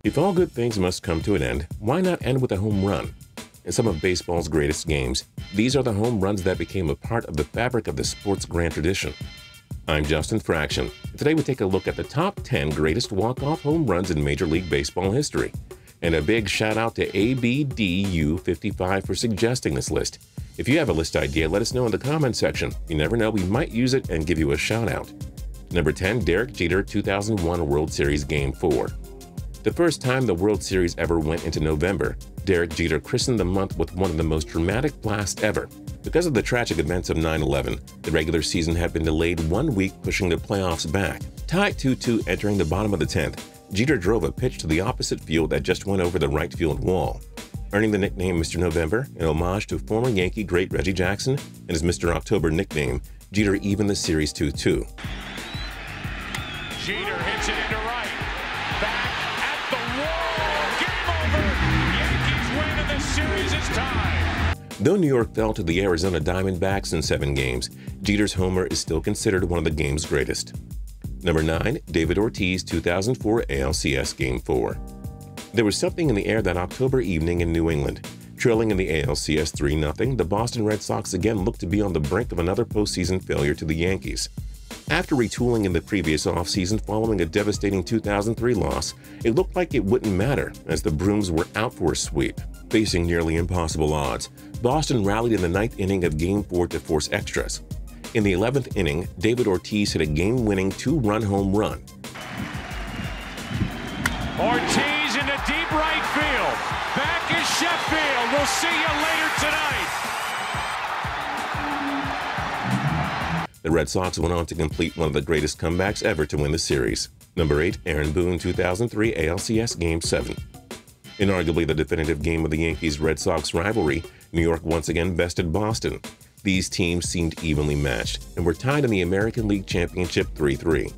If all good things must come to an end, why not end with a home run? In some of baseball's greatest games, these are the home runs that became a part of the fabric of the sport's grand tradition. I'm Justin Fraction. Today we take a look at the top 10 greatest walk-off home runs in Major League Baseball history. And a big shout out to ABDU55 for suggesting this list. If you have a list idea, let us know in the comment section. You never know, we might use it and give you a shout out. Number 10, Derek Jeter 2001 World Series Game 4. The first time the World Series ever went into November, Derek Jeter christened the month with one of the most dramatic blasts ever. Because of the tragic events of 9/11, the regular season had been delayed 1 week, pushing the playoffs back. Tied 2-2 entering the bottom of the 10th, Jeter drove a pitch to the opposite field that just went over the right field wall, earning the nickname Mr. November, in homage to former Yankee great Reggie Jackson, and his Mr. October nickname. Jeter evened the series 2-2. Jeter hits it into right. Back at the wall. Game over. Yankees win and the series is tied. Though New York fell to the Arizona Diamondbacks in 7 games, Jeter's homer is still considered one of the game's greatest. Number 9, David Ortiz 2004 ALCS Game 4. There was something in the air that October evening in New England. Trailing in the ALCS 3-0, the Boston Red Sox again looked to be on the brink of another postseason failure to the Yankees. After retooling in the previous offseason following a devastating 2003 loss, it looked like it wouldn't matter as the Brooms were out for a sweep. Facing nearly impossible odds, Boston rallied in the 9th inning of Game 4 to force extras. In the 11th inning, David Ortiz hit a game-winning 2-run home run. Ortiz into deep right field. Back is Sheffield. We'll see you later tonight. The Red Sox went on to complete one of the greatest comebacks ever to win the series. Number 8, Aaron Boone 2003 ALCS Game 7. In arguably the definitive game of the Yankees-Red Sox rivalry, New York once again bested Boston. These teams seemed evenly matched and were tied in the American League Championship 3-3.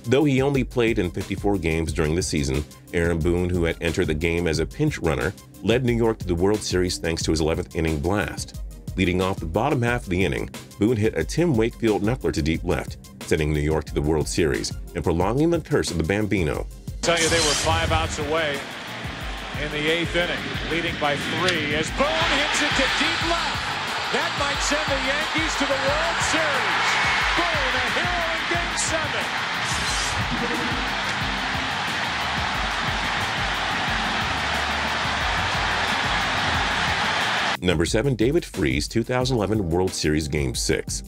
Though he only played in 54 games during the season, Aaron Boone, who had entered the game as a pinch runner, led New York to the World Series thanks to his 11th inning blast. Leading off the bottom half of the inning, Boone hit a Tim Wakefield knuckler to deep left, sending New York to the World Series and prolonging the curse of the Bambino. Tell you they were 5 outs away in the 8th inning, leading by 3 as Boone hits it to deep left. That might send the Yankees to the World Series. Boone, a hero in Game 7. Number 7, David Freese 2011 World Series Game 6.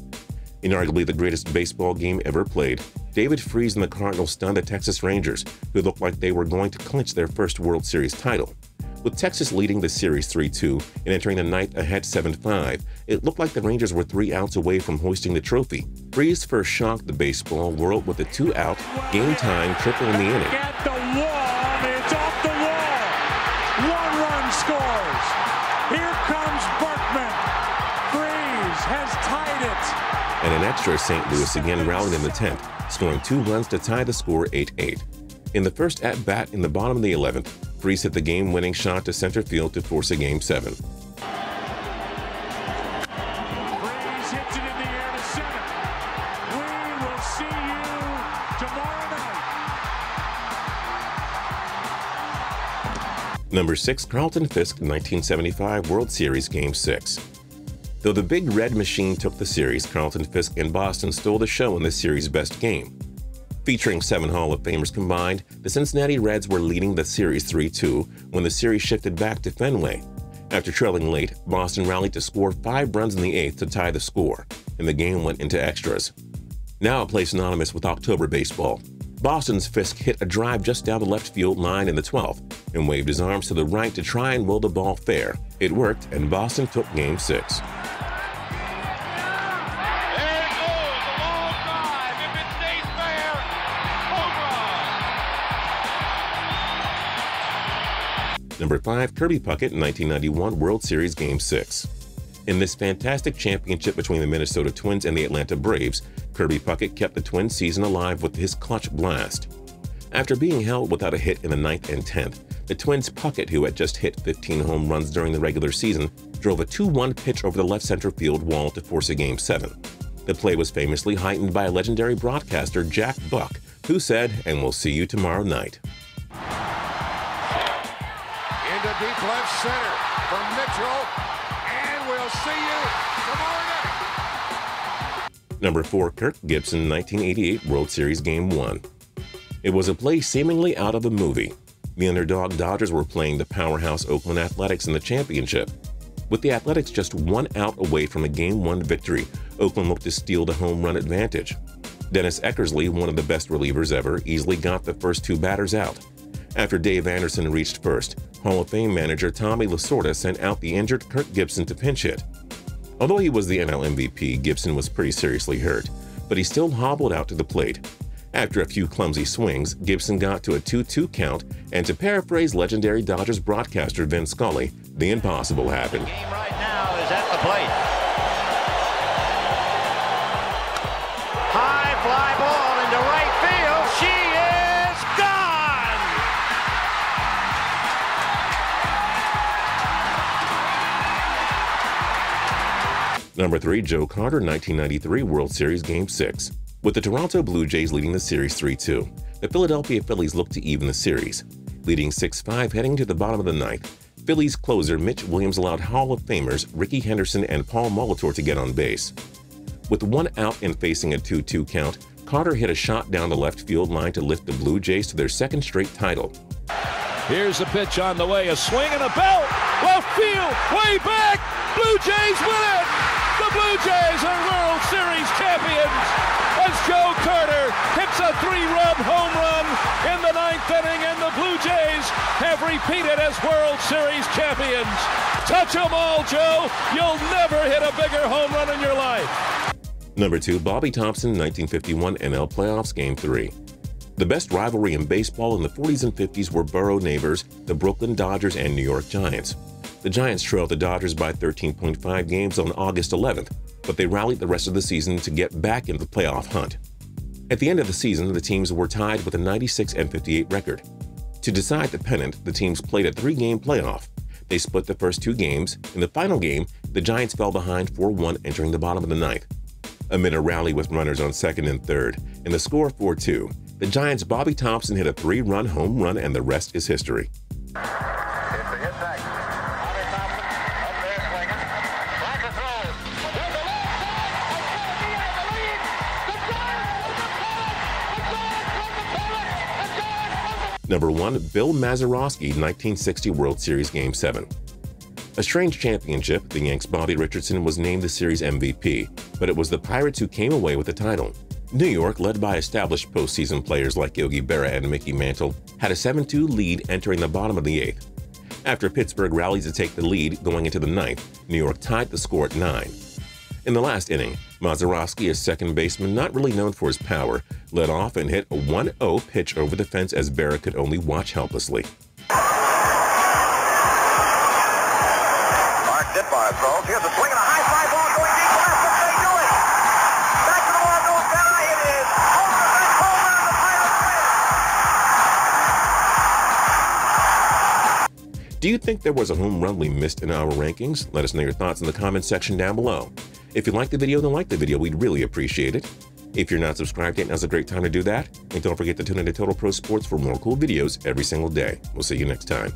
In arguably the greatest baseball game ever played, David Freese and the Cardinals stunned the Texas Rangers, who looked like they were going to clinch their first World Series title. With Texas leading the series 3-2 and entering the 9th ahead 7-5, it looked like the Rangers were 3 outs away from hoisting the trophy. Freese first shocked the baseball world with a 2-out, game-time triple in the inning. At the wall, it's off the wall. 1 run scores. Here comes Barkman. Freese has tied it. And in extra, St. Louis again rallied in the 10th, scoring 2 runs to tie the score 8-8. In the first at-bat in the bottom of the 11th, Freese hit the game-winning shot to center field to force a Game 7. Freese hits it in the air to center. We will see you tomorrow night. Number 6, Carlton FISK 1975 World Series Game 6. Though the Big Red Machine took the series, Carlton FISK and Boston stole the show in this series' best game. Featuring 7 Hall of Famers combined, the Cincinnati Reds were leading the series 3-2 when the series shifted back to Fenway. After trailing late, Boston rallied to score 5 runs in the 8th to tie the score, and the game went into extras. Now a play synonymous with October baseball, Boston's Fisk hit a drive just down the left field line in the 12th and waved his arms to the right to try and will the ball fair. It worked, and Boston took Game 6. Number 5, Kirby Puckett 1991 World Series Game 6. In this fantastic championship between the Minnesota Twins and the Atlanta Braves, Kirby Puckett kept the Twins season alive with his clutch blast. After being held without a hit in the 9th and 10th, the Twins' Puckett, who had just hit 15 home runs during the regular season, drove a 2-1 pitch over the left center field wall to force a Game 7. The play was famously heightened by a legendary broadcaster, Jack Buck, who said, "And we'll see you tomorrow night." to deep left center for Mitchell, and we'll see you tomorrow night. Number 4, Kirk Gibson, 1988 World Series Game 1. It was a play seemingly out of a movie. The underdog Dodgers were playing the powerhouse Oakland Athletics in the championship. With the Athletics just 1 out away from a Game 1 victory, Oakland looked to steal the home run advantage. Dennis Eckersley, one of the best relievers ever, easily got the first 2 batters out. After Dave Anderson reached first, Hall of Fame manager Tommy Lasorda sent out the injured Kirk Gibson to pinch hit. Although he was the NL MVP, Gibson was pretty seriously hurt, but he still hobbled out to the plate. After a few clumsy swings, Gibson got to a 2-2 count, and to paraphrase legendary Dodgers broadcaster Vin Scully, the impossible happened. The game right now is at the plate. High fly ball into right field. She is gone! Number 3, Joe Carter, 1993 World Series Game 6. With the Toronto Blue Jays leading the series 3-2, the Philadelphia Phillies looked to even the series. Leading 6-5 heading to the bottom of the ninth, Phillies closer Mitch Williams allowed Hall of Famers Ricky Henderson and Paul Molitor to get on base. With 1 out and facing a 2-2 count, Carter hit a shot down the left field line to lift the Blue Jays to their 2nd straight title. Here's the pitch on the way, a swing and a belt, left field, way back, Blue Jays win it! The Blue Jays are World Series champions as Joe Carter hits a 3-run home run in the 9th inning, and the Blue Jays have repeated as World Series champions. Touch 'em all, Joe. You'll never hit a bigger home run in your life. Number 2, Bobby Thompson, 1951 NL Playoffs Game 3. The best rivalry in baseball in the 40s and 50s were borough neighbors, the Brooklyn Dodgers and New York Giants. The Giants trailed the Dodgers by 13.5 games on August 11th, but they rallied the rest of the season to get back in the playoff hunt. At the end of the season, the teams were tied with a 96-58 record. To decide the pennant, the teams played a 3-game playoff. They split the first 2 games. In the final game, the Giants fell behind 4-1 entering the bottom of the ninth. Amid a rally with runners on 2nd and 3rd, and the score 4-2, the Giants' Bobby Thompson hit a 3-run home run, and the rest is history. Number 1, Bill Mazeroski, 1960 World Series Game 7. A strange championship, the Yanks' Bobby Richardson was named the series MVP, but it was the Pirates who came away with the title. New York, led by established postseason players like Yogi Berra and Mickey Mantle, had a 7-2 lead entering the bottom of the 8th. After Pittsburgh rallied to take the lead going into the 9th, New York tied the score at 9. In the last inning, Mazeroski, a second baseman not really known for his power, led off and hit a 1-0 pitch over the fence as Berra could only watch helplessly. Mark Ditbar throws. Here's a swing and a high fly ball going deep left. But they do it. Back to the wall goes Berra. It is over the fence, home run. The Pirates win. Do you think there was a home run we missed in our rankings? Let us know your thoughts in the comments section down below. If you liked the video, then like the video. We'd really appreciate it. If you're not subscribed yet, now's a great time to do that. And don't forget to tune into Total Pro Sports for more cool videos every single day. We'll see you next time.